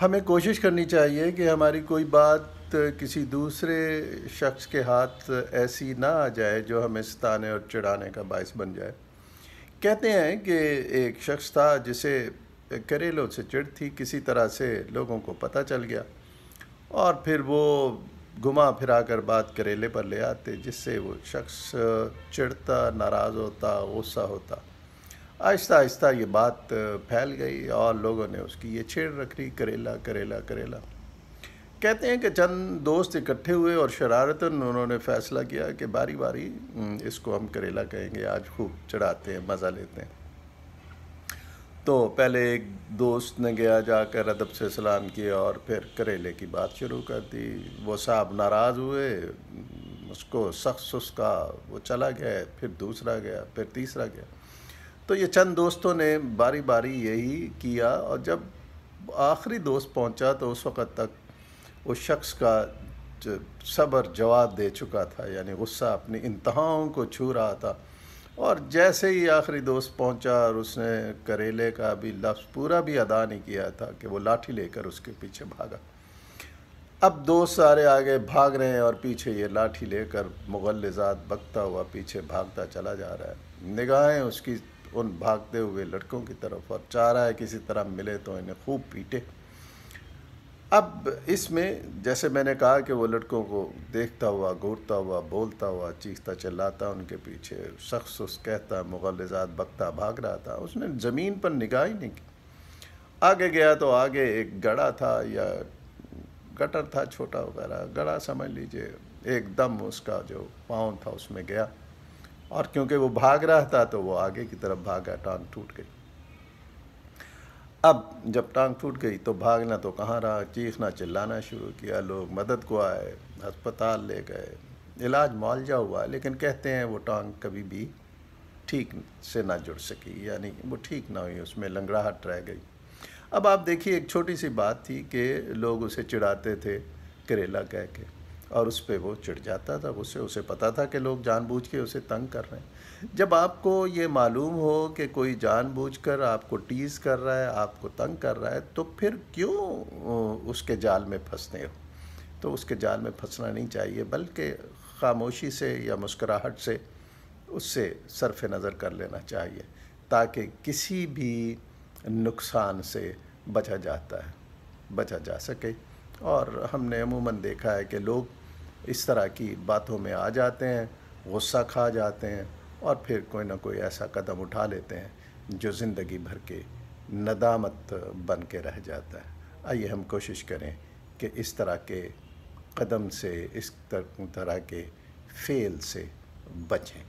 ہمیں کوشش کرنی چاہیے کہ ہماری کوئی بات کسی دوسرے شخص کے ہاتھ ایسی نہ آ جائے جو ہمیں ستانے اور چڑھانے کا باعث بن جائے۔ کہتے ہیں کہ ایک شخص تھا جسے کریلوں سے چڑ تھی، کسی طرح سے لوگوں کو پتہ چل گیا اور پھر وہ گھما پھرا کر بات کریلے پر لے آتے، جس سے وہ شخص چڑھتا، ناراض ہوتا، غصہ ہوتا۔ آہستہ آہستہ یہ بات پھیل گئی اور لوگوں نے اس کی یہ چھیڑ رکھی، کریلا کریلا کریلا۔ کہتے ہیں کہ چند دوست اکٹھے ہوئے اور شرارتاً انہوں نے فیصلہ کیا کہ باری باری اس کو ہم کریلا کہیں گے، آج خوب چڑھاتے ہیں، مزہ لیتے ہیں۔ تو پہلے ایک دوست نے گیا، جا کر ادب سے سلام کیا اور پھر کریلے کی بات شروع کر دی۔ وہ صاحب ناراض ہوئے، اس کو سخت سسکا، وہ چلا گیا، پھر دوسرا گیا، پھر تیسرا گیا۔ تو یہ چند دوستوں نے باری باری یہی کیا، اور جب آخری دوست پہنچا تو اس وقت تک اس شخص کا صبر جواب دے چکا تھا، یعنی غصہ اپنی انتہاؤں کو چھو رہا تھا۔ اور جیسے ہی آخری دوست پہنچا اور اس نے کریلے کا بھی لفظ پورا بھی ادا نہیں کیا تھا کہ وہ لاٹھی لے کر اس کے پیچھے بھاگا۔ اب دوست سارے آگے بھاگ رہے ہیں اور پیچھے یہ لاٹھی لے کر مغلظات بکتا ہوا پیچھے بھاگتا چلا جا رہا ہے۔ نگاہیں اس کی ان بھاگتے ہوئے لڑکوں کی طرف، اور چاہ رہا ہے کسی طرح ملے تو انہیں خوب پیٹے۔ اب اس میں جیسے میں نے کہا کہ وہ لڑکوں کو دیکھتا ہوا، گھورتا ہوا، بولتا ہوا، چیختا چلاتا ان کے پیچھے شخص اس کہتا، مغلظات بکتا بھاگ رہا تھا۔ اس نے زمین پر نگاہ ہی نہیں کی۔ آگے گیا تو آگے ایک گڑھا تھا یا گٹر تھا چھوٹا وغیرہ، گڑھا سمجھ لیجئے، ایک دم اس کا جو پاؤں تھا اس میں گیا، اور کیونکہ وہ بھاگ رہا تھا تو وہ آگے کی طرف بھاگا، ٹانگ ٹوٹ گئی۔ اب جب ٹانگ ٹوٹ گئی تو بھاگنا تو کہاں رہا، چیخنا چلانا شروع کیا، لوگ مدد کو آئے، ہسپتال لے گئے، علاج معالجہ ہوا، لیکن کہتے ہیں وہ ٹانگ کبھی بھی ٹھیک سے نہ جڑ سکی، یعنی وہ ٹھیک نہ ہوئی، اس میں لنگڑاہٹ رہ گئی۔ اب آپ دیکھیے، ایک چھوٹی سی بات تھی کہ لوگ اسے چڑھاتے تھے کریلا کہہ کے، اور اس پہ وہ چڑھ جاتا تھا، اسے پتہ تھا کہ لوگ جان بوجھ کے اسے تنگ کر رہے ہیں۔ جب آپ کو یہ معلوم ہو کہ کوئی جان بوجھ کر آپ کو ٹیز کر رہا ہے، آپ کو تنگ کر رہا ہے، تو پھر کیوں اس کے جال میں پھنستے ہو؟ تو اس کے جال میں پھنسنا نہیں چاہیے، بلکہ خاموشی سے یا مسکراہٹ سے اس سے صرف نظر کر لینا چاہیے، تاکہ کسی بھی نقصان سے بچا جا سکے۔ اور ہم نے عموماً دیکھا ہے کہ لوگ اس طرح کی باتوں میں آ جاتے ہیں، غصہ کھا جاتے ہیں، اور پھر کوئی نہ کوئی ایسا قدم اٹھا لیتے ہیں جو زندگی بھر کے ندامت بن کے رہ جاتا ہے۔ آئیے ہم کوشش کریں کہ اس طرح کے قدم سے، اس طرح کے فعل سے بچیں۔